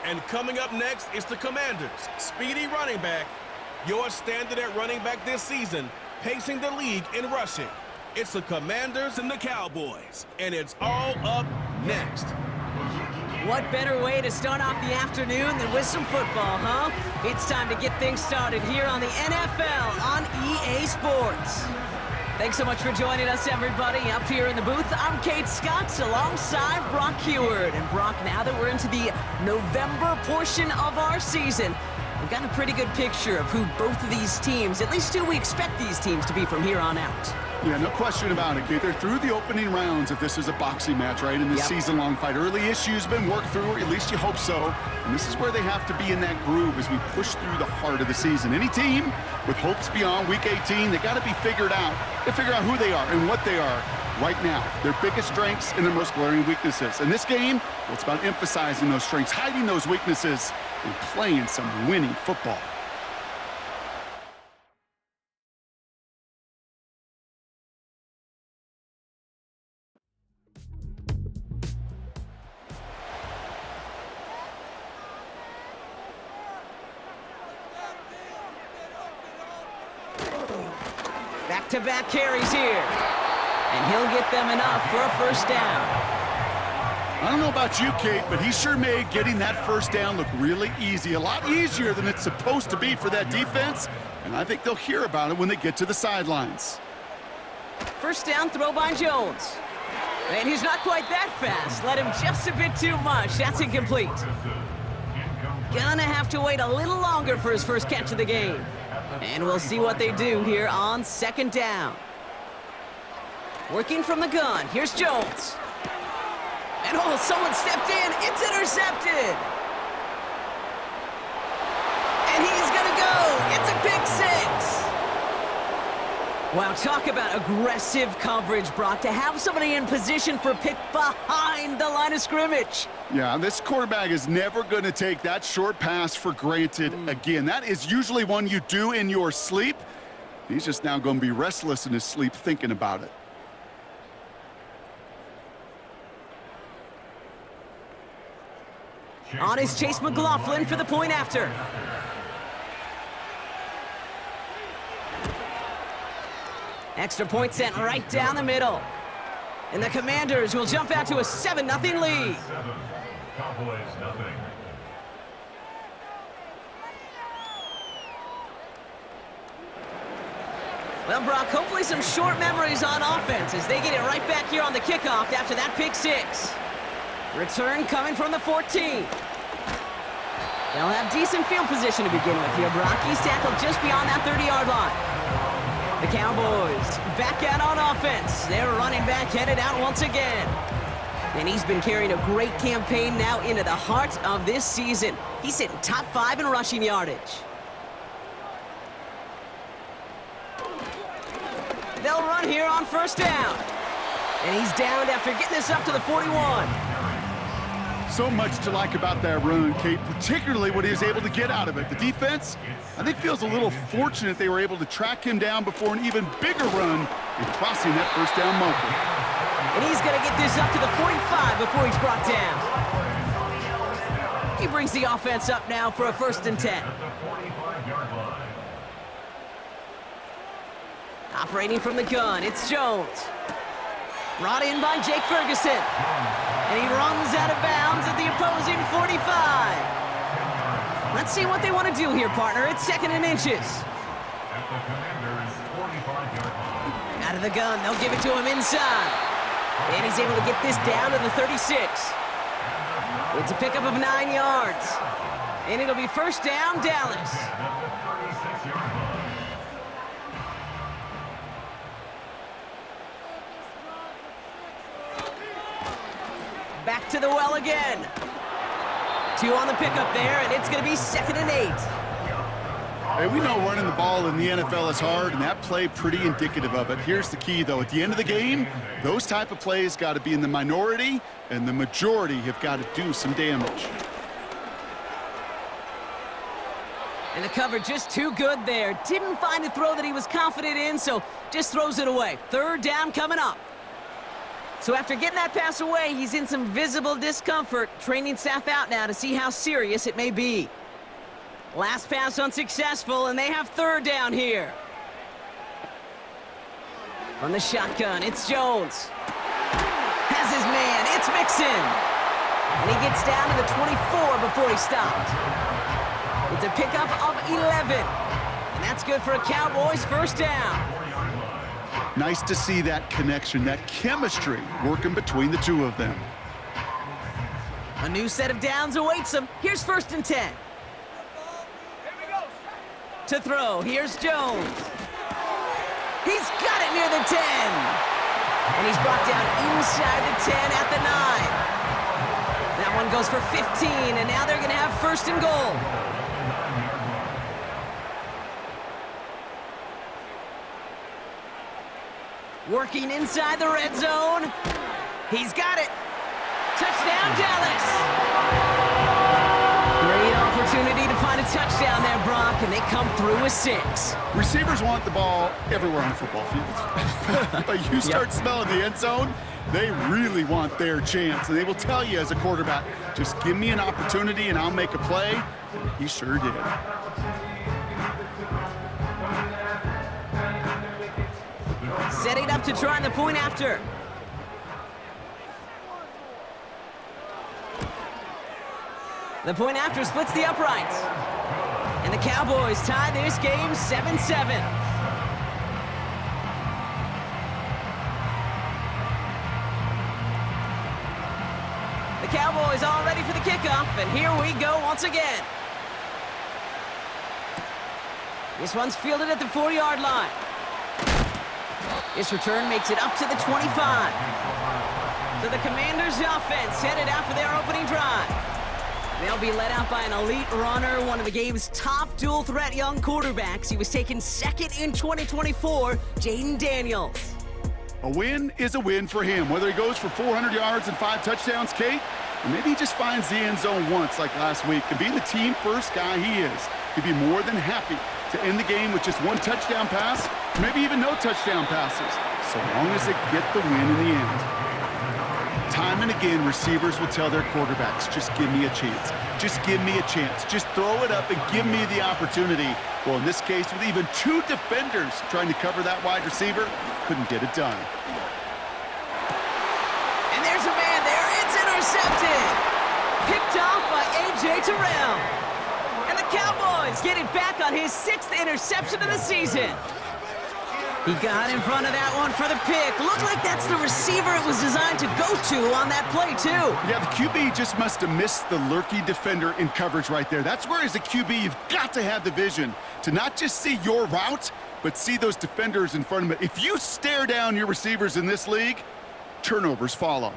And coming up next is the Commanders' speedy running back, your standard at running back this season, pacing the league in rushing. It's the Commanders and the Cowboys, and it's all up next. What better way to start off the afternoon than with some football, huh? It's time to get things started here on the NFL on EA Sports. Thanks so much for joining us, everybody. Up here in the booth, I'm Kate Scott alongside Brock Heward. And Brock, now that we're into the November portion of our season, we've got a pretty good picture of who both of these teams, at least who we expect these teams to be from here on out. Yeah, no question about it, Kate. They're through the opening rounds if this is a boxing match, right? In this season-long fight. Early issues been worked through, or at least you hope so. And this is where they have to be in that groove as we push through the heart of the season. Any team with hopes beyond Week 18, they got to be figured out. They figure out who they are and what they are right now. Their biggest strengths and their most glaring weaknesses. In this game, well, it's about emphasizing those strengths, hiding those weaknesses, and playing some winning football. Back-to-back carries here. And he'll get them enough for a first down. I don't know about you, Kate, but he sure made getting that first down look really easy. A lot easier than it's supposed to be for that defense. And I think they'll hear about it when they get to the sidelines. First down throw by Jones. And he's not quite that fast. Let him just a bit too much. That's incomplete. Gonna have to wait a little longer for his first catch of the game. And we'll see what they do here on second down. Working from the gun, here's Jones. And oh, someone stepped in, it's intercepted! And he's gonna go, it's a pick six! Wow, talk about aggressive coverage, Brock, to have somebody in position for a pick behind the line of scrimmage. Yeah, this quarterback is never going to take that short pass for granted again. That is usually one you do in your sleep. He's just now going to be restless in his sleep thinking about it. On is Chase McLaughlin for the point after. Extra point sent right down the middle. And the Commanders will jump out to a 7-0 lead. Cowboys nothing. Well, Brock, hopefully some short memories on offense as they get it right back here on the kickoff after that pick six. Return coming from the 14. They'll have decent field position to begin with here. Brock, he's tackled just beyond that 30-yard line. The Cowboys back out on offense. Their running back headed out once again. And he's been carrying a great campaign now into the heart of this season. He's hitting top 5 in rushing yardage. They'll run here on first down. And he's downed after getting this up to the 41. So much to like about that run, Kate, particularly what he was able to get out of it. The defense, I think, feels a little fortunate they were able to track him down before an even bigger run and crossing that first down marker. And he's going to get this up to the 45 before he's brought down. He brings the offense up now for a 1st and 10. Operating from the gun, it's Jones. Brought in by Jake Ferguson. And he runs out of bounds at the opposing 45. Let's see what they want to do here, partner. It's 2nd and inches. Out of the gun, they'll give it to him inside. And he's able to get this down to the 36. It's a pickup of 9 yards. And it'll be first down, Dallas. Back to the well again. 2 on the pickup there, and it's going to be 2nd and 8. Hey, we know running the ball in the NFL is hard, and that play pretty indicative of it. Here's the key, though. At the end of the game, those type of plays got to be in the minority, and the majority have got to do some damage. And the cover just too good there. Didn't find a throw that he was confident in, so just throws it away. 3rd down coming up. So after getting that pass away, he's in some visible discomfort. Training staff out now to see how serious it may be. Last pass unsuccessful, and they have third down here. From the shotgun, it's Jones. Has his man, it's Mixon. And he gets down to the 24 before he stopped. It's a pickup of 11. And that's good for a Cowboys first down. Nice to see that connection, that chemistry working between the two of them. A new set of downs awaits him. Here's 1st and 10. To throw, here's Jones. He's got it near the 10. And he's brought down inside the 10 at the 9. That one goes for 15, and now they're going to have 1st and goal. Working inside the red zone. He's got it. Touchdown, Dallas. Great opportunity to find a touchdown there, Brock, and they come through with 6. Receivers want the ball everywhere on the football field. But you start smelling the end zone, they really want their chance. And they will tell you as a quarterback, just give me an opportunity and I'll make a play. And he sure did. Setting up to try the point after. The point after splits the uprights. And the Cowboys tie this game 7-7. The Cowboys all ready for the kickoff, and here we go once again. This one's fielded at the 4-yard line. This return makes it up to the 25. So the Commanders' offense headed out for their opening drive. They'll be led out by an elite runner, one of the game's top dual-threat young quarterbacks. He was taken 2nd in 2024, Jaden Daniels. A win is a win for him, whether he goes for 400 yards and 5 touchdowns, Kate, or maybe he just finds the end zone once like last week. And being the team-first guy he is, he'd be more than happy to end the game with just 1 touchdown pass, maybe even no touchdown passes, so long as they get the win in the end. Time and again, receivers will tell their quarterbacks, just give me a chance. Just give me a chance. Just throw it up and give me the opportunity. Well, in this case, with even 2 defenders trying to cover that wide receiver, couldn't get it done. And there's a man there. It's intercepted. Picked off by A.J. Terrell. And the Cowboys get it back on his 6th interception of the season. He got in front of that one for the pick. Looked like that's the receiver it was designed to go to on that play, too. Yeah, the QB just must have missed the lurky defender in coverage right there. That's where, as a QB, you've got to have the vision to not just see your route, but see those defenders in front of it. If you stare down your receivers in this league, turnovers follow.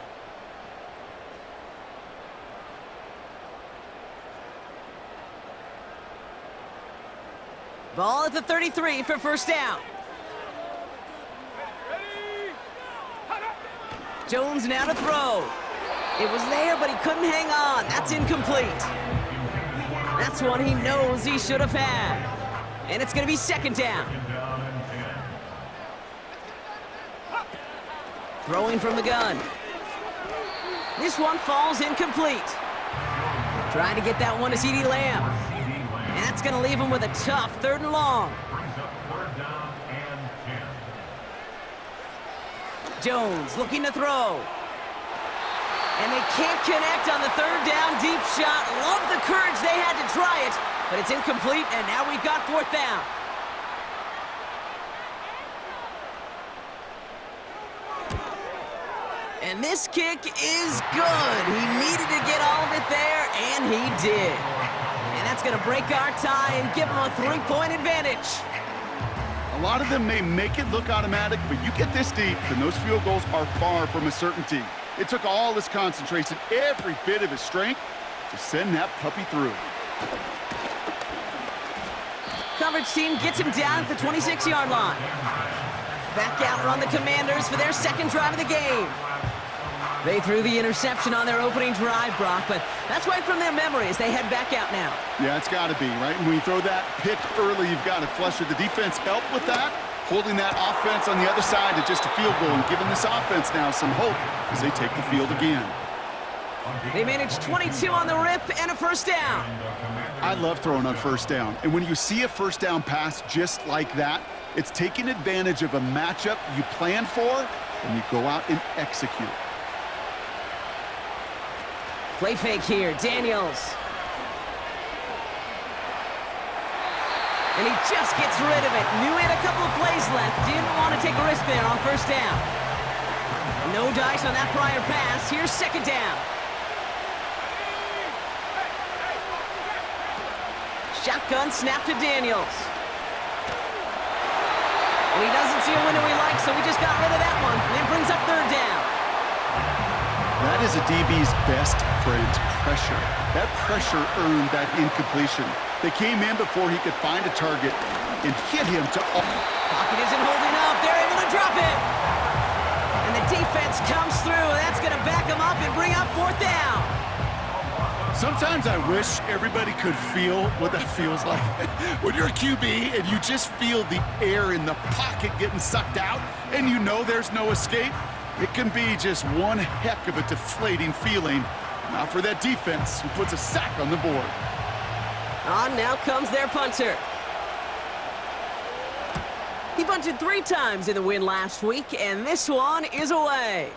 Ball at the 33 for first down. Jones now to throw. It was there, but he couldn't hang on. That's incomplete. That's one he knows he should have had. And it's going to be 2nd down. Throwing from the gun. This one falls incomplete. Trying to get that one to CeeDee Lamb. And that's going to leave him with a tough 3rd and long. Jones looking to throw. And they can't connect on the 3rd down deep shot. Love the courage they had to try it, but it's incomplete, and now we've got 4th down. And this kick is good. He needed to get all of it there, and he did. And that's going to break our tie and give him a 3-point advantage. A lot of them may make it look automatic, but you get this deep, and those field goals are far from a certainty. It took all his concentration, every bit of his strength, to send that puppy through. Coverage team gets him down at the 26-yard line. Back out run the Commanders for their 2nd drive of the game. They threw the interception on their opening drive, Brock, but that's right from their memory as they head back out now. Yeah, it's got to be, right? And when you throw that pick early, you've got to flush it. The defense helped with that, holding that offense on the other side to just a field goal and giving this offense now some hope as they take the field again. They managed 22 on the rip and a first down. I love throwing on first down. And when you see a first down pass just like that, it's taking advantage of a matchup you plan for, and you go out and execute. Play fake here, Daniels. And he just gets rid of it. Knew he had a couple of plays left. Didn't want to take a risk there on first down. No dice on that prior pass. Here's second down. Shotgun snap to Daniels. And he doesn't see a window he likes, so he just got rid of that one. And it brings up third down. That is a DB's best friend, pressure. That pressure earned that incompletion. They came in before he could find a target and hit him to all. Pocket isn't holding up. They're able to drop it. And the defense comes through. That's going to back him up and bring up fourth down. Sometimes I wish everybody could feel what that feels like. When you're a QB and you just feel the air in the pocket getting sucked out and you know there's no escape, it can be just one heck of a deflating feeling. Not for that defense who puts a sack on the board. On now comes their punter. He punted 3 times in the win last week, and this one is away.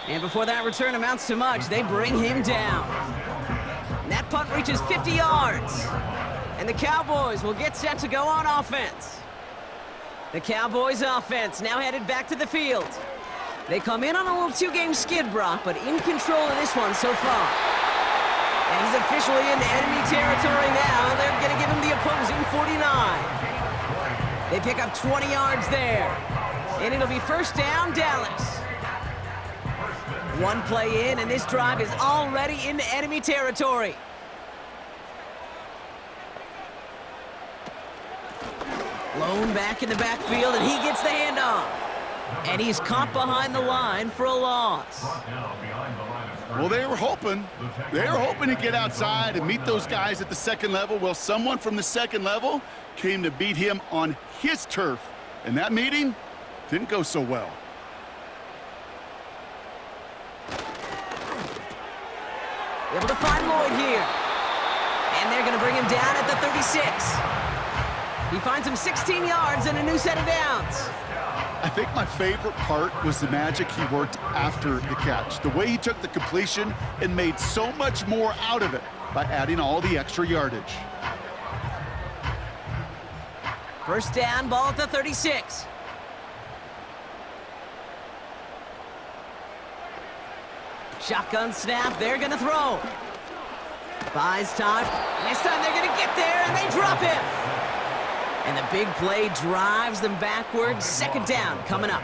And before that return amounts to much, they bring him down. And that punt reaches 50 yards. And the Cowboys will get set to go on offense. The Cowboys offense now headed back to the field. They come in on a little 2-game skid, Brock, but in control of this one so far. And he's officially in enemy territory now. They're going to give him the opposing 49. They pick up 20 yards there. And it'll be first down, Dallas. One play in, and this drive is already into enemy territory. Lone back in the backfield, and he gets the handoff. And he's caught behind the line for a loss. Well, they were hoping to get outside and meet those guys at the second level. Well, someone from the second level came to beat him on his turf. And that meeting didn't go so well. Able to find Lloyd here. And they're going to bring him down at the 36. He finds him 16 yards and a new set of downs. I think my favorite part was the magic he worked after the catch. The way he took the completion and made so much more out of it by adding all the extra yardage. First down, ball at the 36. Shotgun snap, they're gonna throw. Buys time, and this time they're gonna get there, and they drop him. And the big play drives them backwards. Second down coming up.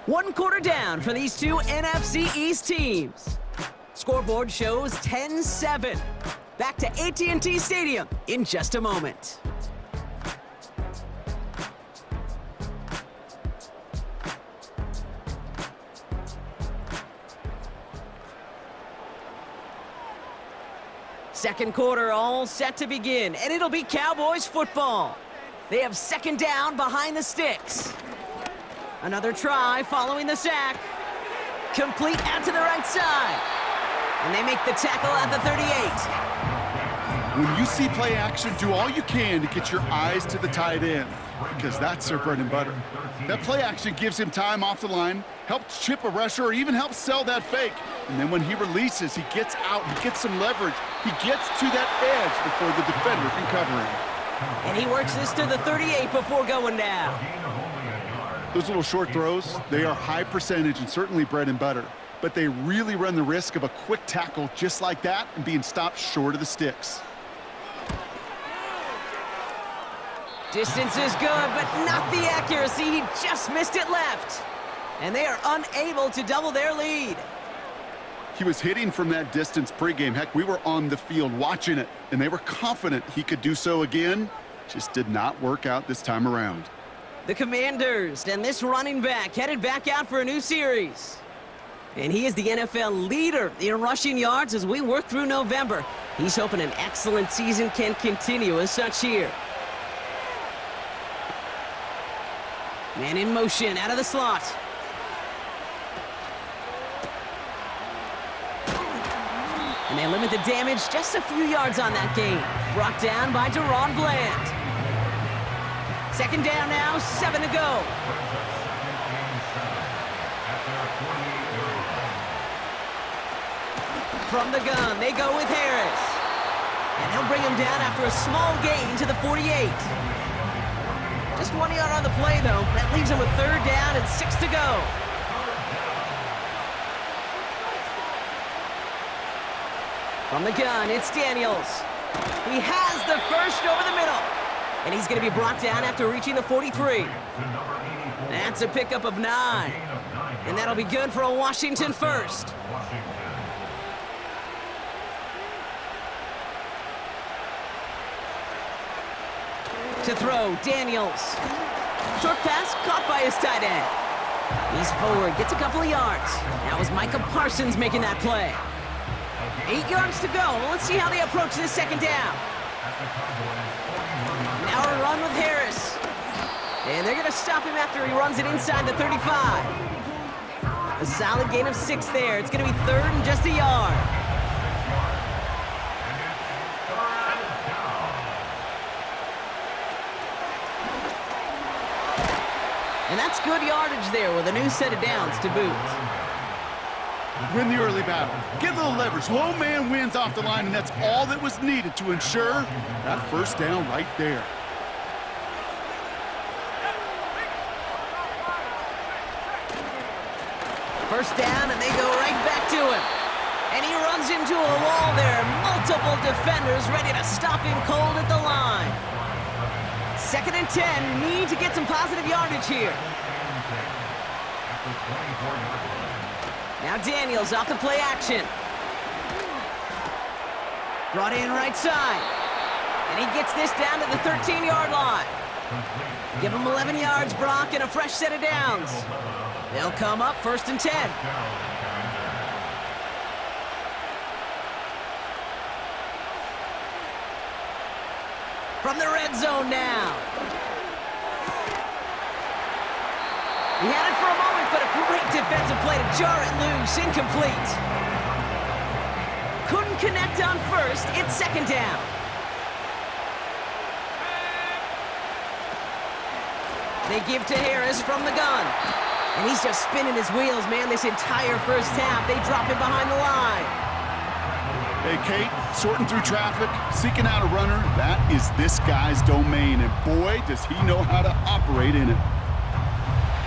One quarter down for these two NFC East teams. Scoreboard shows 10-7. Back to AT&T Stadium in just a moment. Second quarter all set to begin, and it'll be Cowboys football. They have second down behind the sticks. Another try following the sack. Complete out to the right side. And they make the tackle at the 38. When you see play action, do all you can to get your eyes to the tight end, because that's their bread and butter. That play action gives him time off the line, helps chip a rusher, or even helps sell that fake. And then when he releases, he gets out, he gets some leverage. He gets to that edge before the defender can cover him. And he works this to the 38 before going down. Those little short throws, they are high percentage and certainly bread and butter. But they really run the risk of a quick tackle just like that and being stopped short of the sticks. Distance is good, but not the accuracy. He just missed it left. And they are unable to double their lead. He was hitting from that distance pregame. Heck, we were on the field watching it, and they were confident he could do so again. Just did not work out this time around. The Commanders and this running back headed back out for a new series. And he is the NFL leader in rushing yards as we work through November. He's hoping an excellent season can continue as such here. Man in motion, out of the slot. And they limit the damage just a few yards on that gain. Brought down by Deron Bland. Second down now, 7 to go. From the gun, they go with Harris. And he'll bring him down after a small gain to the 48. Just 1 yard on the play, though. That leaves him with third down and 6 to go. From the gun, it's Daniels. He has the first over the middle. And he's going to be brought down after reaching the 43. That's a pickup of 9. And that'll be good for a Washington first. To throw, Daniels. Short pass caught by his tight end. He's forward, gets a couple of yards. That was Micah Parsons making that play. 8 yards to go. Let's see how they approach this second down. Now a run with Harris. And they're going to stop him after he runs it inside the 35. A solid gain of 6 there. It's going to be third and just a yard. And that's good yardage there with a new set of downs to boot. Win the early battle. Get a little leverage. Low man wins off the line, and that's all that was needed to ensure that first down right there. First down, and they go right back to him. And he runs into a wall there. Multiple defenders ready to stop him cold at the line. Second and 10, need to get some positive yardage here. Now Daniels off the play action. Brought in right side. And he gets this down to the 13-yard line. Give him 11 yards, Brock, and a fresh set of downs. They'll come up first and 10. From the red zone now. He had it for a moment, but a great defensive play to jar it loose. Incomplete. Couldn't connect on first. It's second down. They give to Harris from the gun. And he's just spinning his wheels, man, this entire first half. They drop him behind the line. Hey, Kate, sorting through traffic, seeking out a runner, that is this guy's domain. And boy, does he know how to operate in it.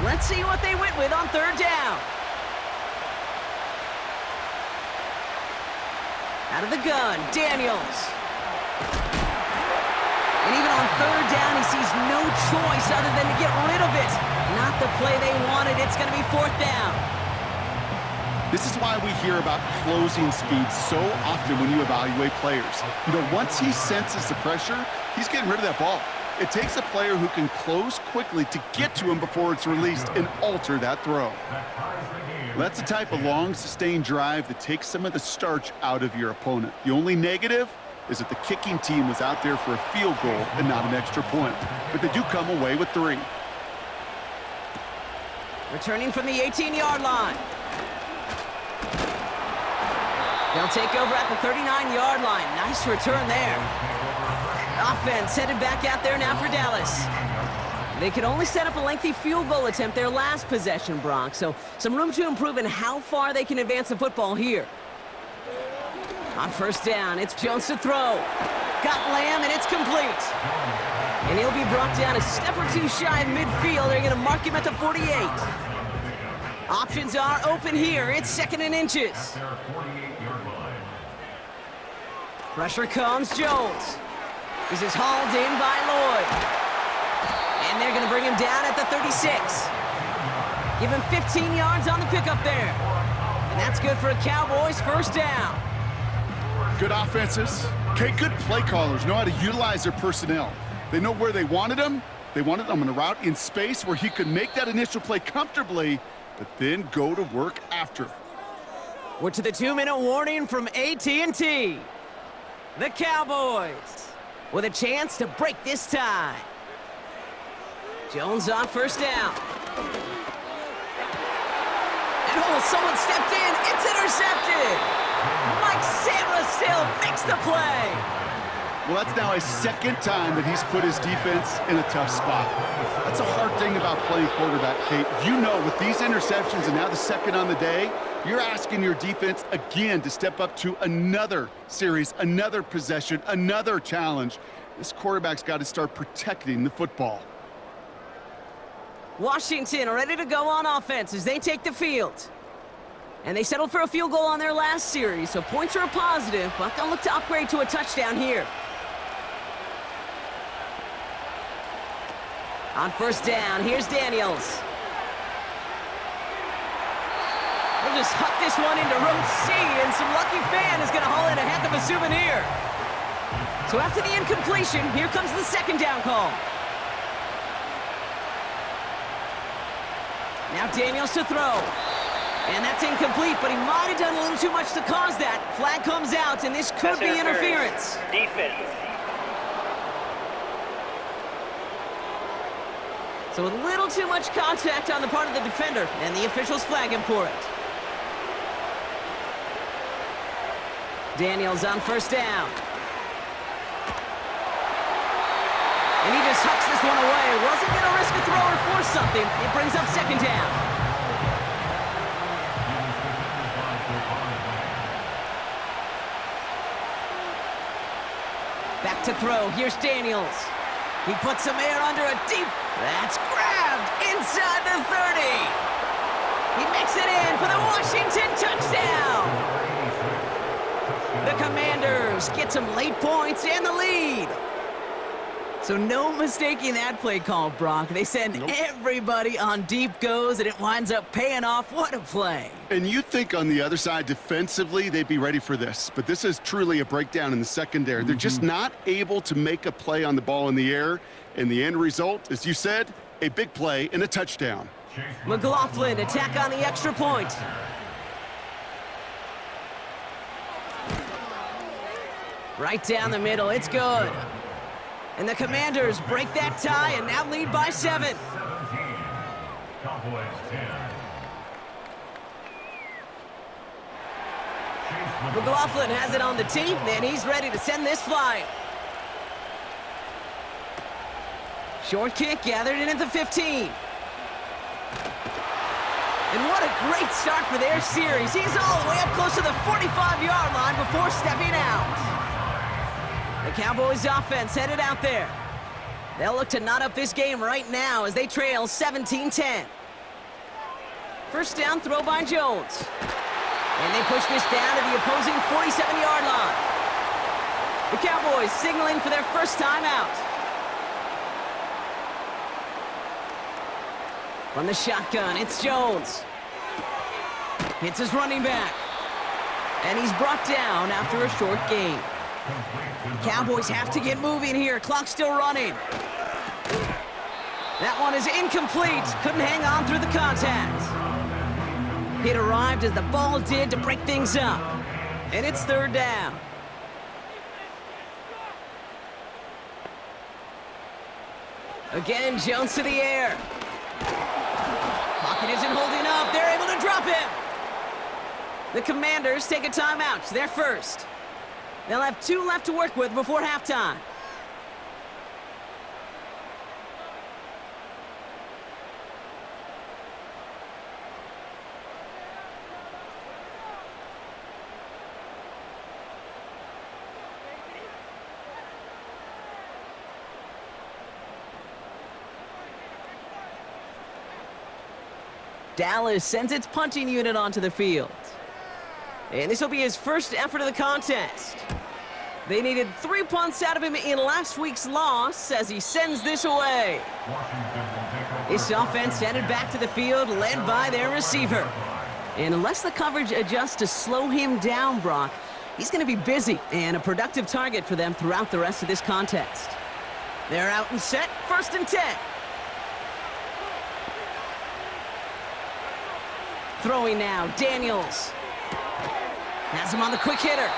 Let's see what they went with on third down. Out of the gun, Daniels. And even on third down, he sees no choice other than to get rid of it. Not the play they wanted. It's going to be fourth down. This is why we hear about closing speed so often when you evaluate players. You know, once he senses the pressure, he's getting rid of that ball. It takes a player who can close quickly to get to him before it's released and alter that throw. That's the type of long, sustained drive that takes some of the starch out of your opponent. The only negative is that the kicking team was out there for a field goal and not an extra point. But they do come away with 3. Returning from the 18-yard line. They'll take over at the 39-yard line. Nice return there. Offense headed back out there now for Dallas. They could only set up a lengthy field goal attempt their last possession, Brock, so some room to improve in how far they can advance the football here. On first down, it's Jones to throw. Got Lamb, and it's complete. And he'll be brought down a step or two shy of midfield. They're going to mark him at the 48. Options are open here. It's second and inches. Pressure comes, Jones. This is hauled in by Lloyd. And they're going to bring him down at the 36. Give him 15 yards on the pickup there. And that's good for a Cowboys first down. Good offenses. Okay, good play callers know how to utilize their personnel. They know where they wanted him. They wanted him on a route in space where he could make that initial play comfortably, but then go to work after. We're to the 2-minute warning from AT&T. The Cowboys with a chance to break this tie. Jones on first down. And someone stepped in. It's intercepted. Mike Samra still makes the play. Well, that's now a second time that he's put his defense in a tough spot. That's a hard thing about playing quarterback, Kate. You know, with these interceptions and now the second on the day, you're asking your defense again to step up to another series, another possession, another challenge. This quarterback's got to start protecting the football. Washington ready to go on offense as they take the field. And they settled for a field goal on their last series, so points are a positive, but they'll look to upgrade to a touchdown here. On first down, here's Daniels. We'll just huck this one into row C, and some lucky fan is going to haul in a heck of a souvenir. So after the incompletion, here comes the second down call. Now Daniels to throw. And that's incomplete, but he might have done a little too much to cause that. Flag comes out, and this could be interference. Defense. So a little too much contact on the part of the defender, and the officials flag him for it. Daniels on first down. And he just hucks this one away. Wasn't going to risk a throw or force something. It brings up second down. Back to throw. Here's Daniels. He puts some air under a deep. That's grabbed inside the 30. He makes it in for the Washington touchdown. The Commanders get some late points and the lead. So no mistaking that play call, Brock. They send everybody on deep goes, and it winds up paying off. What a play. And you think on the other side, defensively, they'd be ready for this. But this is truly a breakdown in the secondary. They're just not able to make a play on the ball in the air. And the end result, as you said, a big play and a touchdown. McLaughlin attack on the extra point. Right down the middle. It's good. And the Commanders break that tie and now lead by 7. 17. Cowboys 10. McLaughlin has it on the tee, and he's ready to send this flying. Short kick gathered in at the 15. And what a great start for their series. He's all the way up close to the 45-yard line before stepping out. The Cowboys offense headed out there. They'll look to knot up this game right now as they trail 17-10. First down throw by Jones. And they push this down to the opposing 47-yard line. The Cowboys signaling for their first time out. From the shotgun, it's Jones. Hits his running back. And he's brought down after a short gain. Cowboys have to get moving here. Clock's still running. That one is incomplete. Couldn't hang on through the contact. It arrived as the ball did to break things up. And it's third down. Again, Jones to the air. Pocket isn't holding up. They're able to drop him. The Commanders take a timeout. They're first. They'll have 2 left to work with before halftime. Dallas sends its punting unit onto the field. And this will be his first effort of the contest. They needed 3 punts out of him in last week's loss as he sends this away. This offense headed back to the field, led by their receiver. And unless the coverage adjusts to slow him down, Brock, he's going to be busy and a productive target for them throughout the rest of this contest. They're out and set, 1st and 10. Throwing now, Daniels. Has him on the quick hitter.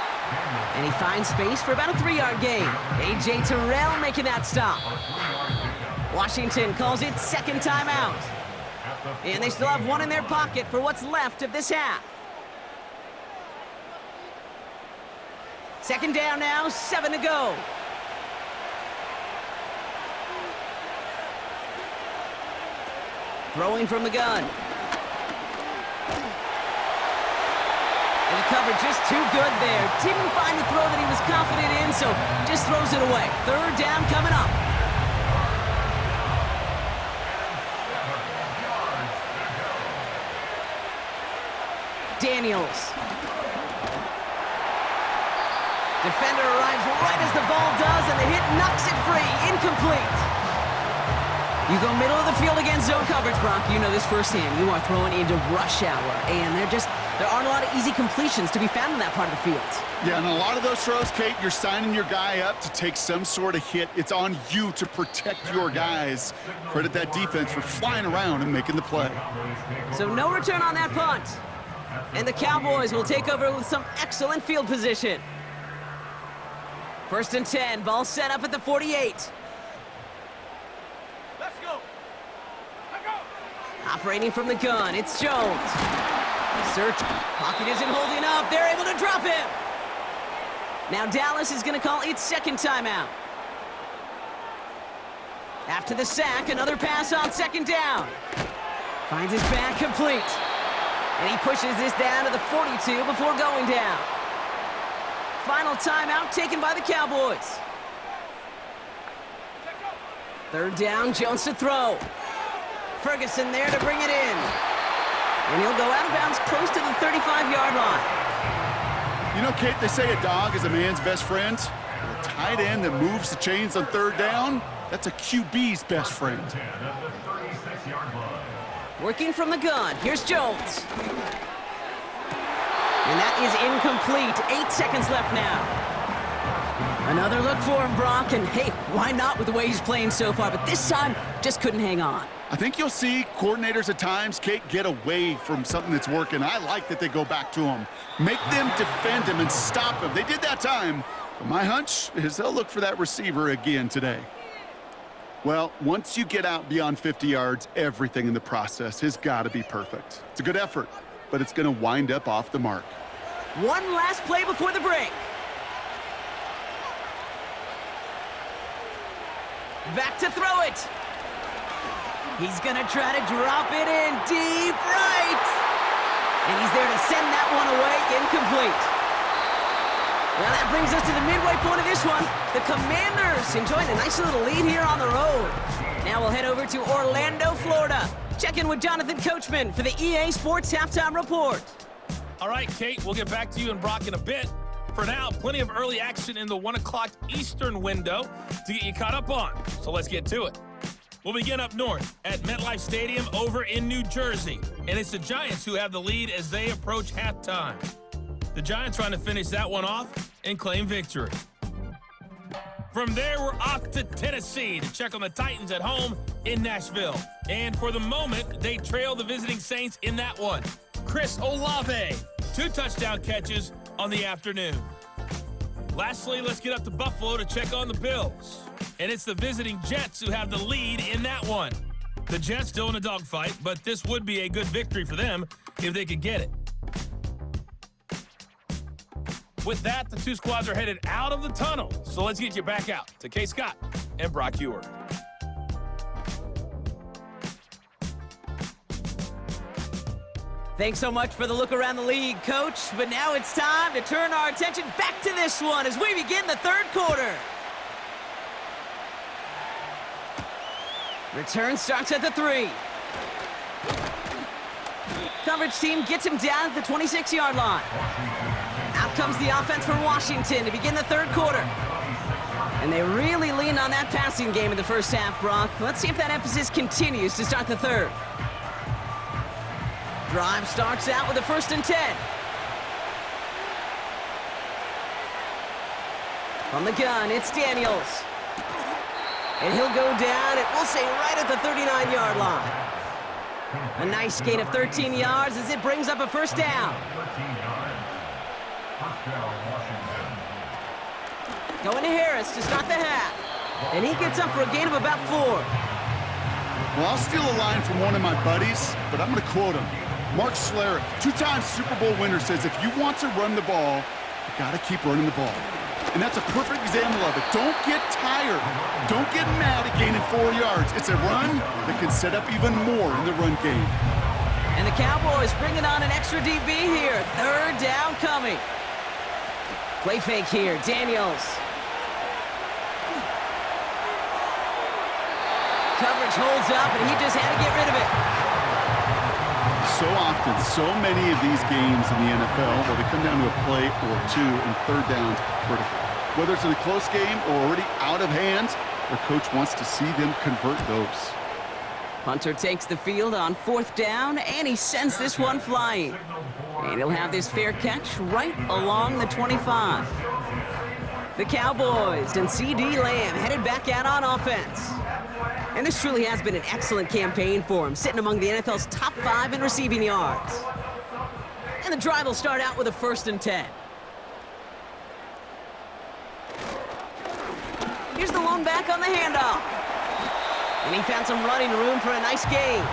And he finds space for about a 3-yard gain. A.J. Terrell making that stop. Washington calls it second timeout. And they still have one in their pocket for what's left of this half. Second down now, 7 to go. Throwing from the gun. And the coverage just too good there. Didn't find the throw that he was confident in, so just throws it away. Third down coming up. Daniels. Defender arrives right as the ball does, and the hit knocks it free. Incomplete. You go middle of the field against zone coverage, Brock. You know this firsthand. You are throwing into rush hour, and there aren't a lot of easy completions to be found in that part of the field. Yeah, and a lot of those throws, Kate, you're signing your guy up to take some sort of hit. It's on you to protect your guys. Credit that defense for flying around and making the play. So no return on that punt. And the Cowboys will take over with some excellent field position. First and 10, ball set up at the 48. Let's go. Operating from the gun, it's Jones. Search, pocket isn't holding up, they're able to drop him. Now Dallas is gonna call its second timeout. After the sack, another pass on second down. Finds his back complete. And he pushes this down to the 42 before going down. Final timeout taken by the Cowboys. Third down, Jones to throw. Ferguson there to bring it in. And he'll go out of bounds close to the 35-yard line. You know, Kate, they say a dog is a man's best friend. A tight end that moves the chains on third down, that's a QB's best friend. Working from the gun, here's Jones. And that is incomplete. 8 seconds left now. Another look for him, Brock, and hey, why not with the way he's playing so far? But this time, just couldn't hang on. I think you'll see coordinators at times, Kate, get away from something that's working. I like that they go back to him. Make them defend him and stop him. They did that time. But my hunch is they'll look for that receiver again today. Well, once you get out beyond 50 yards, everything in the process has got to be perfect. It's a good effort, but it's going to wind up off the mark. One last play before the break. Back to throw it. He's going to try to drop it in deep right. And he's there to send that one away, incomplete. Well, that brings us to the midway point of this one. The Commanders enjoying a nice little lead here on the road. Now we'll head over to Orlando, Florida. Check in with Jonathan Coachman for the EA Sports Halftime Report. All right, Kate, we'll get back to you and Brock in a bit. For now, plenty of early action in the 1 o'clock Eastern window to get you caught up on. So let's get to it. We'll begin up north at MetLife Stadium over in New Jersey. And it's the Giants who have the lead as they approach halftime. The Giants trying to finish that one off and claim victory. From there, we're off to Tennessee to check on the Titans at home in Nashville. And for the moment, they trail the visiting Saints in that one. Chris Olave, 2 touchdown catches on the afternoon. Lastly, let's get up to Buffalo to check on the Bills. And it's the visiting Jets who have the lead in that one. The Jets still in a dogfight, but this would be a good victory for them if they could get it. With that, the 2 squads are headed out of the tunnel. So let's get you back out to Kay Scott and Brock Ewer. Thanks so much for the look around the league, Coach. But now it's time to turn our attention back to this one as we begin the third quarter. Return starts at the 3. Coverage team gets him down at the 26-yard line. Out comes the offense for Washington to begin the third quarter. And they really leaned on that passing game in the first half, Brock. Let's see if that emphasis continues to start the third. Drive starts out with a 1st and 10. From the gun, it's Daniels. And he'll go down, and we'll say right at the 39-yard line. A nice gain of 13 yards as it brings up a 1st down. First down, Washington. Going to Harris to start the half. And he gets up for a gain of about 4. Well, I'll steal a line from one of my buddies, but I'm going to quote him. Mark Schlereth, 2-time Super Bowl winner, says if you want to run the ball, you got to keep running the ball. And that's a perfect example of it. Don't get tired. Don't get mad at gaining 4 yards. It's a run that can set up even more in the run game. And the Cowboys bringing on an extra DB here. 3rd down coming. Play fake here, Daniels. Coverage holds up, and he just had to get rid of it. So often, so many of these games in the NFL, where they come down to a play or 2 and 3rd downs critical. Whether it's in a close game or already out of hand, their coach wants to see them convert those. Punter takes the field on 4th down, and he sends this one flying. And he'll have this fair catch right along the 25. The Cowboys and C.D. Lamb headed back out on offense. And this truly has been an excellent campaign for him, sitting among the NFL's top 5 in receiving yards. And the drive will start out with a 1st and 10. Here's the lone back on the handoff. And he found some running room for a nice gain.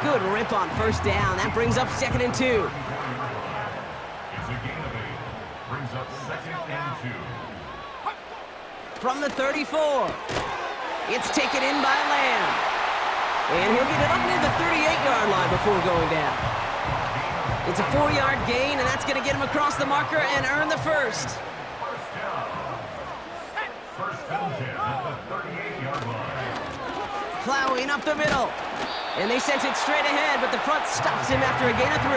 Good rip on 1st down. That brings up 2nd and 2. It's a gain of 8. Brings up 2nd and 2. From the 34. It's taken in by Lamb. And he'll get it up near the 38-yard line before going down. It's a 4-yard gain, and that's going to get him across the marker and earn the 1st. First down. 1st and 10 at the 38-yard line. Plowing up the middle. And they sent it straight ahead, but the front stops him after a gain of 3.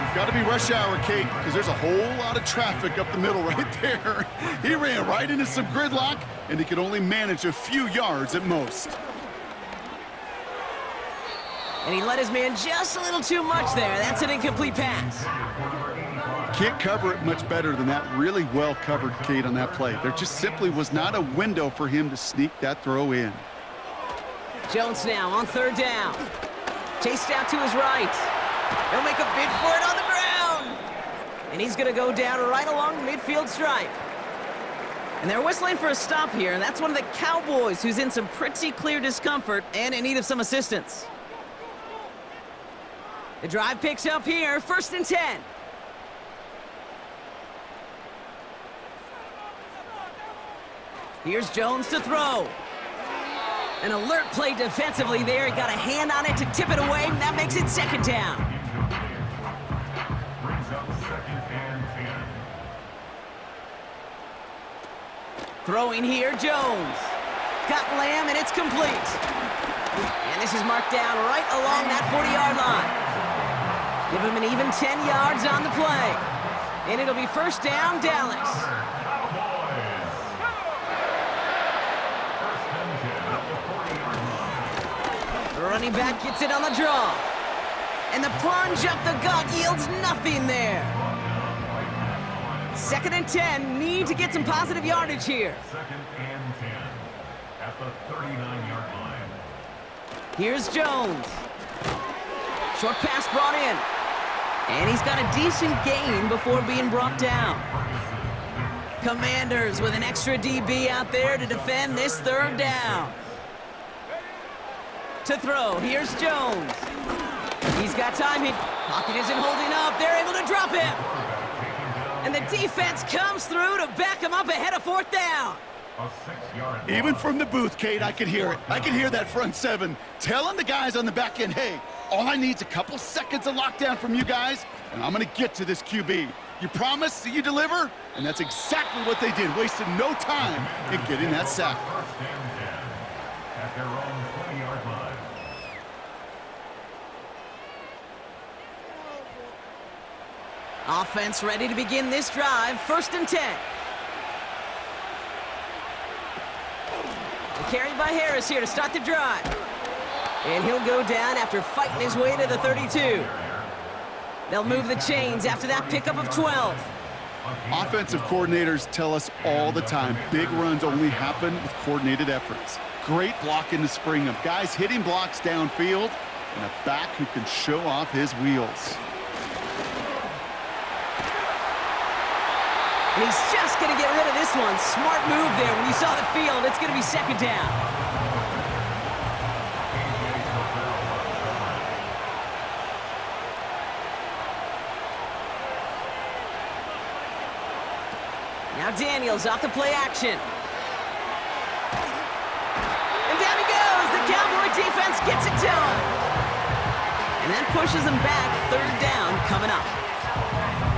You've got to be rush hour, Kate, because there's a whole lot of traffic up the middle right there. He ran right into some gridlock, and he could only manage a few yards at most. And he let his man just a little too much there. That's an incomplete pass. Can't cover it much better than that. Really well covered, Kate, on that play. There just simply was not a window for him to sneak that throw in. Jones now on 3rd down. Chased out to his right. He'll make a bid for it on the ground. And he's going to go down right along the midfield stripe. And they're whistling for a stop here, and that's one of the Cowboys who's in some pretty clear discomfort and in need of some assistance. The drive picks up here, 1st and 10. Here's Jones to throw. An alert play defensively there. He got a hand on it to tip it away, and that makes it 2nd down. Brings up 2nd and 10. Throwing here, Jones. Got Lamb, and it's complete. And this is marked down right along that 40-yard line. Give him an even 10 yards on the play. And it'll be 1st down, Dallas. The running back gets it on the draw. And the plunge up the gut yields nothing there. 2nd and 10, need to get some positive yardage here. 2nd and 10 at the 39-yard line. Here's Jones. Short pass brought in. And he's got a decent gain before being brought down. Commanders with an extra DB out there to defend this 3rd down. To throw, here's Jones. He's got time. Pocket isn't holding up. They're able to drop him. And the defense comes through to back him up ahead of 4th down. A 6-yard Even from the booth, Kate, I could hear it. I could hear that front 7 telling the guys on the back end, hey, all I need is a couple seconds of lockdown from you guys, and I'm going to get to this QB. You promise that you deliver? And that's exactly what they did, wasted no time in getting that sack. 1st and 10 at their own 20-yard line. Offense ready to begin this drive. 1st and 10. Carried by Harris here to start the drive. And he'll go down after fighting his way to the 32. They'll move the chains after that pickup of 12. Offensive coordinators tell us all the time, big runs only happen with coordinated efforts. Great blocking to spring them. Guys hitting blocks downfield, and a back who can show off his wheels. And he's just going to get rid of this one. Smart move there. When you saw the field, it's going to be second down. Now Daniels off the play action. And down he goes. The Cowboy defense gets it done. And that pushes him back. Third down coming up.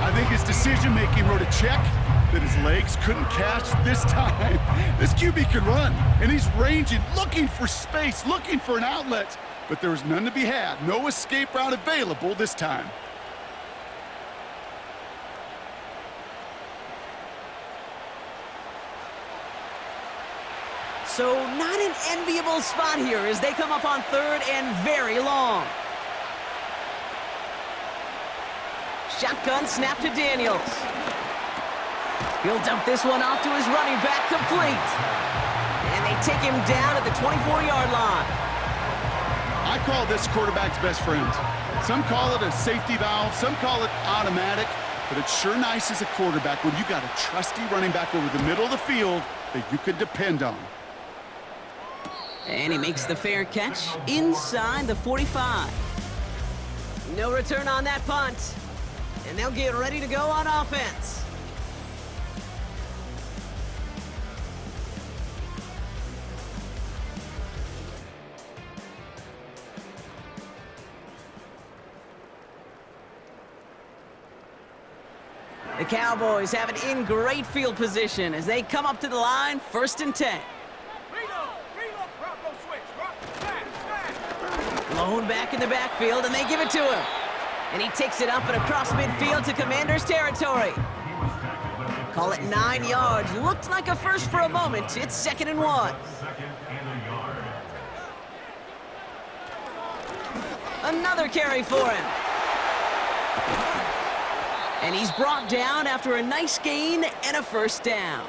I think his decision-making wrote a check that his legs couldn't catch this time. This QB can run, and he's ranging, looking for space, looking for an outlet. But there was none to be had. No escape route available this time. So not an enviable spot here as they come up on third and very long. Shotgun snap to Daniels. He'll dump this one off to his running back, complete. And they take him down at the 24-yard line. I call this quarterback's best friend. Some call it a safety valve, some call it automatic, but it's sure nice as a quarterback when you got a trusty running back over the middle of the field that you could depend on. And he makes the fair catch inside the 45. No return on that punt. And they'll get ready to go on offense. The Cowboys have it in great field position as they come up to the line, 1st and 10. Blown back in the backfield, and they give it to him. And he takes it up and across midfield to Commanders territory. Call it 9 yards. Looked like a first for a moment. It's 2nd and 1. Another carry for him. And he's brought down after a nice gain and a 1st down.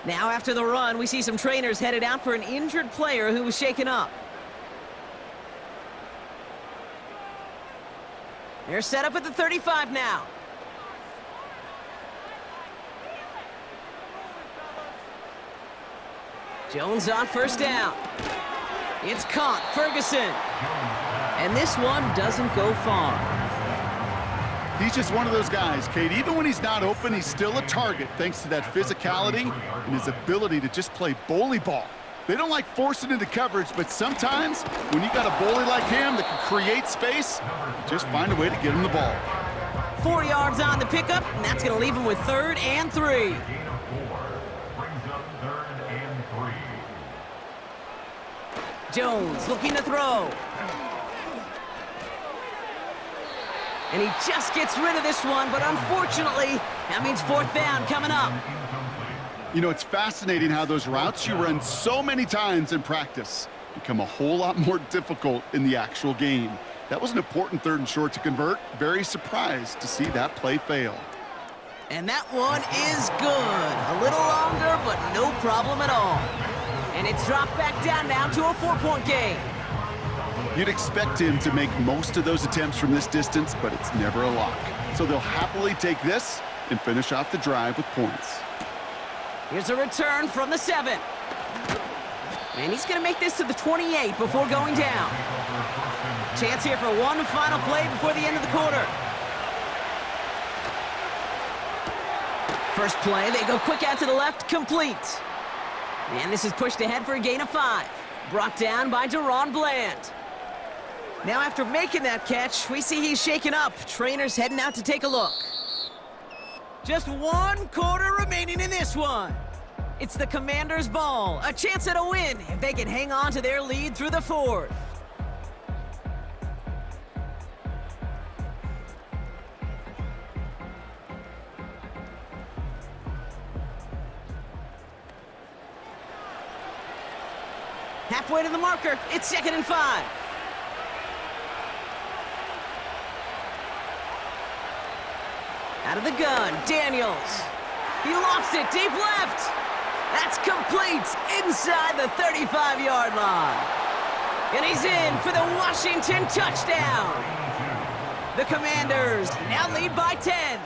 Now after the run, we see some trainers headed out for an injured player who was shaken up. They're set up at the 35 now. Jones on 1st down. It's caught, Ferguson. And this one doesn't go far. He's just one of those guys, Kate. Even when he's not open, he's still a target thanks to that physicality and his ability to just play bully ball. They don't like forcing into coverage, but sometimes when you got a bully like him that can create space, just find a way to get him the ball. 4 yards on the pickup, and that's going to leave him with 3rd and 3. Jones looking to throw. And he just gets rid of this one, but unfortunately, that means 4th down coming up. You know, it's fascinating how those routes you run so many times in practice become a whole lot more difficult in the actual game. That was an important 3rd and short to convert. Very surprised to see that play fail. And that one is good. A little longer, but no problem at all. And it's dropped back down now to a 4-point game. You'd expect him to make most of those attempts from this distance, but it's never a lock. So they'll happily take this and finish off the drive with points. Here's a return from the 7. And he's going to make this to the 28 before going down. Chance here for one final play before the end of the quarter. First play, they go quick out to the left, complete. And this is pushed ahead for a gain of 5. Brought down by Deron Bland. Now after making that catch, we see he's shaken up. Trainers heading out to take a look. Just 1 quarter remaining in this one. It's the Commanders' ball. A chance at a win if they can hang on to their lead through the 4th. Halfway to the marker. It's 2nd and 5. Out of the gun, Daniels. He lofts it deep left. That's complete inside the 35-yard line. And he's in for the Washington touchdown. The Commanders now lead by 10.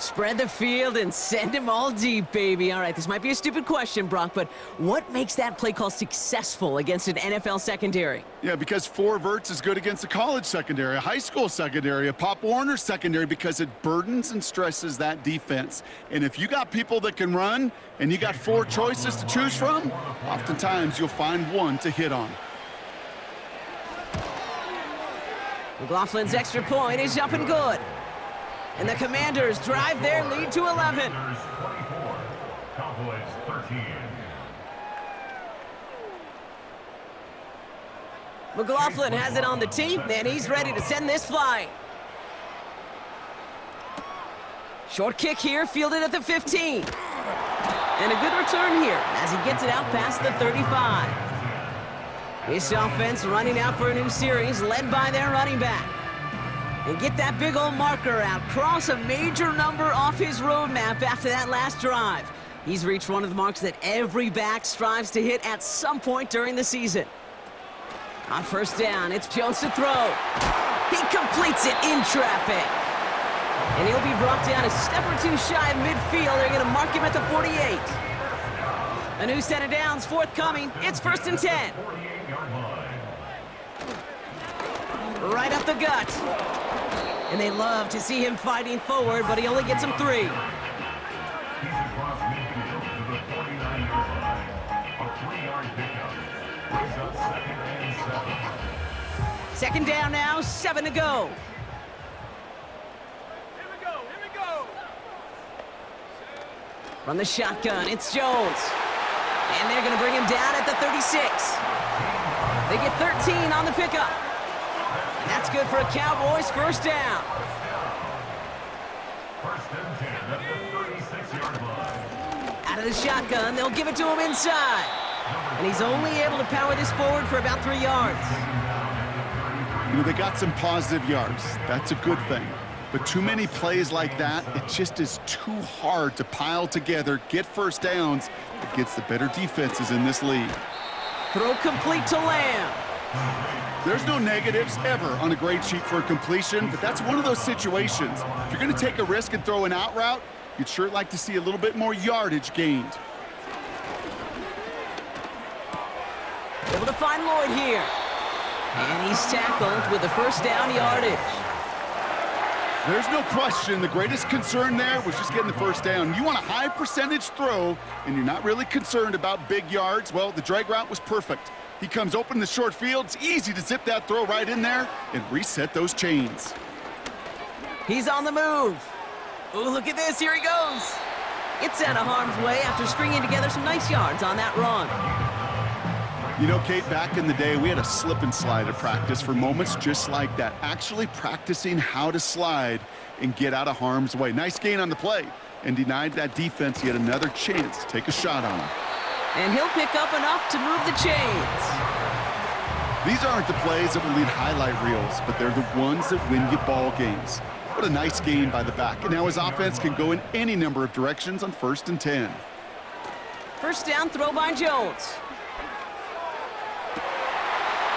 Spread the field and send him all deep, baby. All right, this might be a stupid question, Brock, but what makes that play call successful against an NFL secondary? Yeah, because 4 verts is good against a college secondary, a high school secondary, a Pop Warner secondary, because it burdens and stresses that defense. And if you got people that can run and you got 4 choices to choose from, oftentimes you'll find one to hit on. McLaughlin's extra point is up and good. And the Commanders drive their lead to 11. Commanders 24, Cowboys 13. McLaughlin has it on the tee, and he's ready to send this flying. Short kick here, fielded at the 15. And a good return here as he gets it out past the 35. This offense running out for a new series, led by their running back. And get that big old marker out. Cross a major number off his roadmap after that last drive. He's reached one of the marks that every back strives to hit at some point during the season. On first down, it's Jones to throw. He completes it in traffic. And he'll be brought down a step or two shy of midfield. They're going to mark him at the 48. A new set of downs forthcoming. It's 1st and 10. Right up the gut. And they love to see him fighting forward, but he only gets him 3. He's across midfield to the 49-yard line. A 3-yard pickup. Brings up 2nd and 7. 2nd down now, 7 to go. From the shotgun, it's Jones. And they're going to bring him down at the 36. They get 13 on the pickup. And that's good for a Cowboys 1st down. 1st and 10 at the 36-yard line. Out of the shotgun, they'll give it to him inside. And he's only able to power this forward for about 3 yards. You know, they got some positive yards. That's a good thing. But too many plays like that, it just is too hard to pile together, get 1st downs against the better defenses in this league. Throw complete to Lamb. There's no negatives ever on a grade sheet for a completion, but that's one of those situations. If you're going to take a risk and throw an out route, you'd sure like to see a little bit more yardage gained. Able to find Lloyd here. And he's tackled with the 1st down yardage. There's no question the greatest concern there was just getting the 1st down. You want a high percentage throw, and you're not really concerned about big yards. Well, the drag route was perfect. He comes open in the short field. It's easy to zip that throw right in there and reset those chains. He's on the move. Oh, look at this. Here he goes. It's out of harm's way after stringing together some nice yards on that run. You know, Kate, back in the day, we had a slip and slide at practice for moments just like that. Actually practicing how to slide and get out of harm's way. Nice gain on the play and denied that defense yet another chance to take a shot on him. And he'll pick up enough to move the chains. These aren't the plays that will lead highlight reels, but they're the ones that win you ball games. What a nice gain by the back. And now his offense can go in any number of directions on 1st and 10. 1st down throw by Jones.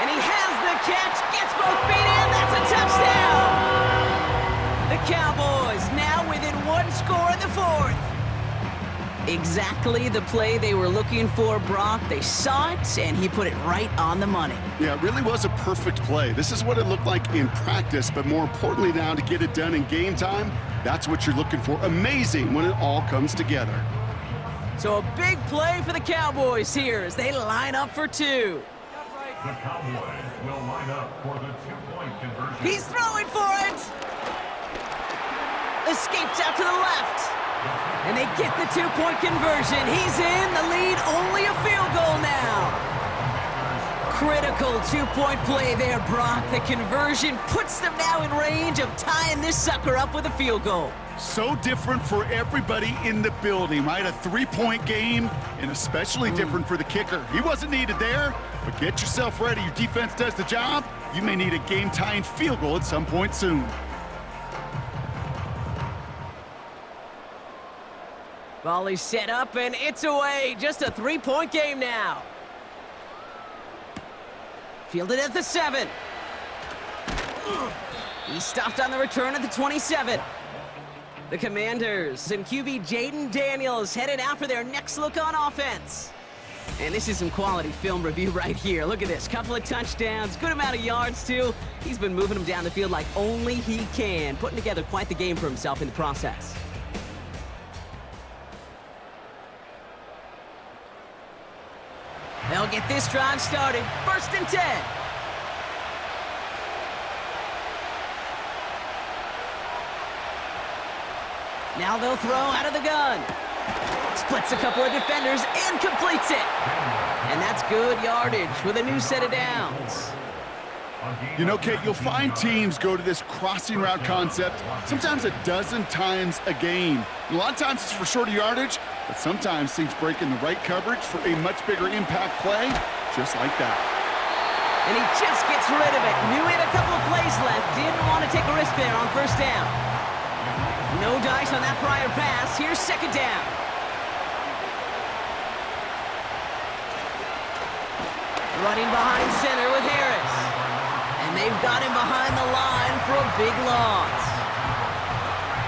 And he has the catch, gets both feet in, that's a touchdown! The Cowboys now within 1 score in the 4th. Exactly the play they were looking for, Brock. They saw it, and he put it right on the money. Yeah, it really was a perfect play. This is what it looked like in practice, but more importantly now to get it done in game time, that's what you're looking for. Amazing when it all comes together. So a big play for the Cowboys here as they line up for 2. The Cowboys will line up for the 2-point conversion. He's throwing for it! Escapes out to the left. And they get the 2-point conversion. He's in the lead, only a field goal now. Critical 2-point play there, Brock. The conversion puts them now in range of tying this sucker up with a field goal. So different for everybody in the building, right? A 3-point game, and especially different for the kicker. He wasn't needed there, but get yourself ready. Your defense does the job. You may need a game-tying field goal at some point soon. Volley set up, and it's away. Just a 3-point game now. Fielded at the 7. He stopped on the return at the 27. The Commanders and QB Jaden Daniels headed out for their next look on offense. And this is some quality film review right here. Look at this. Couple of touchdowns, good amount of yards, too. He's been moving them down the field like only he can, putting together quite the game for himself in the process. They'll get this drive started. 1st and 10. Now they'll throw out of the gun. Splits a couple of defenders and completes it. And that's good yardage with a new set of downs. You know, Kate, you'll find teams go to this crossing route concept sometimes a dozen times a game. And a lot of times it's for shorter yardage, but sometimes things break in the right coverage for a much bigger impact play, just like that. And he just gets rid of it. Knew he had a couple of plays left. Didn't want to take a risk there on 1st down. No dice on that prior pass. Here's 2nd down. Running behind center with Harris. And they've got him behind the line for a big loss.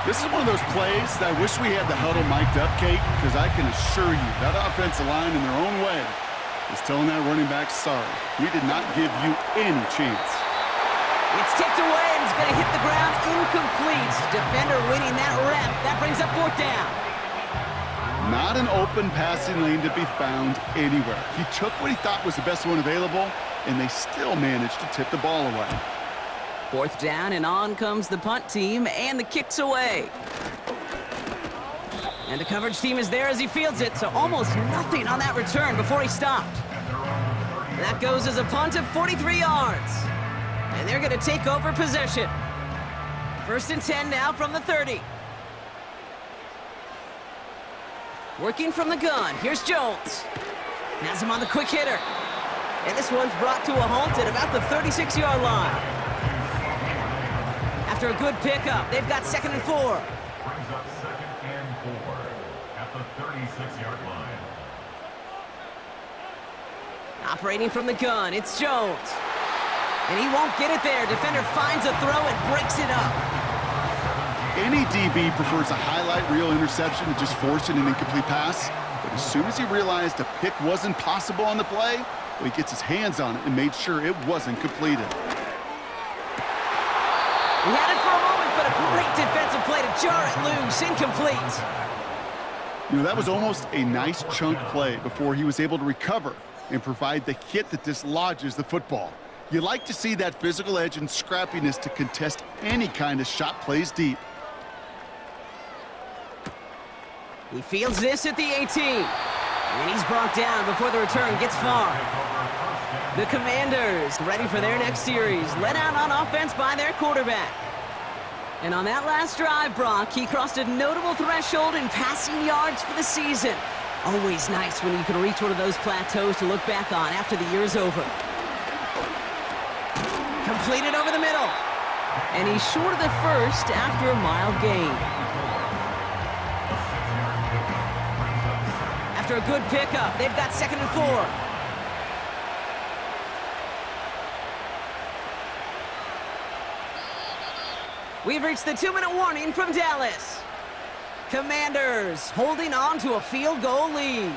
This is one of those plays that I wish we had the huddle mic'd up, Kate, because I can assure you that offensive line in their own way is telling that running back, sorry, we did not give you any chance. It's tipped away and it's going to hit the ground incomplete. Defender winning that rep. That brings up 4th down. Not an open passing lane to be found anywhere. He took what he thought was the best one available, and they still managed to tip the ball away. 4th down, and on comes the punt team, and the kick's away. And the coverage team is there as he fields it, so almost nothing on that return before he stopped. That goes as a punt of 43 yards. And they're going to take over possession. 1st and 10 now from the 30. Working from the gun, here's Jones. Has him on the quick hitter. And this one's brought to a halt at about the 36-yard line. After a good pickup, they've got 2nd and 4. Brings up 2nd and 4 at the 36-yard line. Operating from the gun, it's Jones. And he won't get it there. Defender finds a throw and breaks it up. Any DB prefers a highlight reel interception to just forcing an incomplete pass. But as soon as he realized a pick wasn't possible on the play, well, he gets his hands on it and made sure it wasn't completed. He had it for a moment, but a great defensive play to jar it loose. Incomplete. You know, that was almost a nice chunk play before he was able to recover and provide the hit that dislodges the football. You like to see that physical edge and scrappiness to contest any kind of shot plays deep. He fields this at the 18. And he's brought down before the return gets far. The Commanders ready for their next series, led out on offense by their quarterback. And on that last drive, Brock, he crossed a notable threshold in passing yards for the season. Always nice when you can reach one of those plateaus to look back on after the year's over. Completed over the middle. And he's short of the first after a mild gain. After a good pickup, they've got 2nd and 4. We've reached the 2-minute warning from Dallas. Commanders holding on to a field goal lead.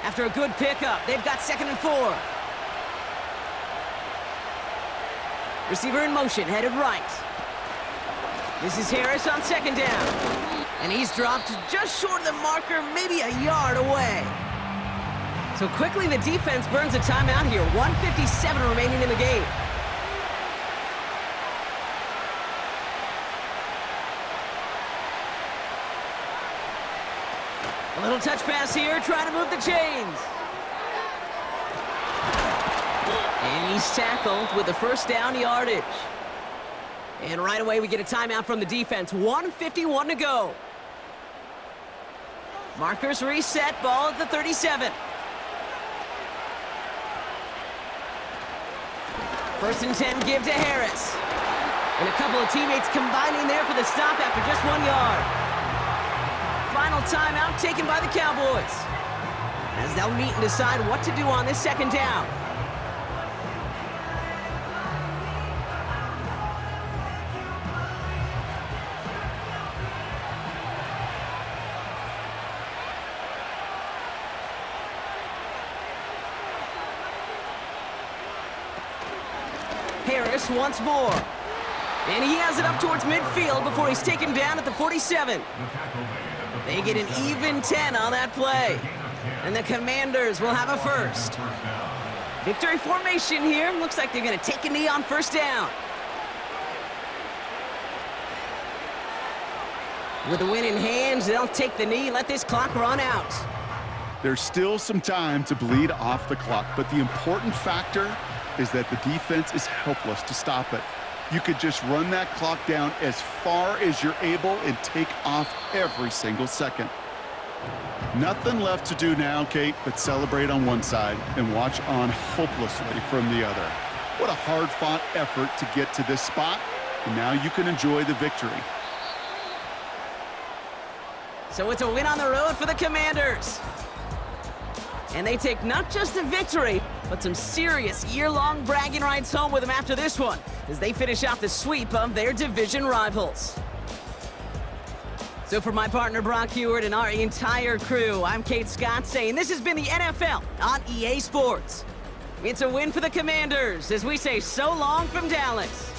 After a good pickup, they've got 2nd and 4. Receiver in motion, headed right. This is Harris on 2nd down. And he's dropped just short of the marker, maybe a yard away. So quickly the defense burns a timeout here. 1:57 remaining in the game. A little touch pass here, trying to move the chains. And he's tackled with the 1st down yardage. And right away we get a timeout from the defense. 1:51 to go. Markers reset, ball at the 37. 1st and 10 give to Harris. And a couple of teammates combining there for the stop after just 1 yard. Final timeout taken by the Cowboys, as they'll meet and decide what to do on this 2nd down. Harris once more. And he has it up towards midfield before he's taken down at the 47. They get an even 10 on that play. And the Commanders will have a first. Victory formation here. Looks like they're going to take a knee on first down. With the win in hand, they'll take the knee and let this clock run out. There's still some time to bleed off the clock, but the important factor is that the defense is helpless to stop it. You could just run that clock down as far as you're able and take off every single second. Nothing left to do now, Kate, but celebrate on one side and watch on hopelessly from the other. What a hard-fought effort to get to this spot, and now you can enjoy the victory. So it's a win on the road for the Commanders. And they take not just a victory, but some serious year-long bragging rights home with them after this one, as they finish off the sweep of their division rivals. So for my partner Brock Heward and our entire crew, I'm Kate Scott saying this has been the NFL on EA Sports. It's a win for the Commanders as we say so long from Dallas.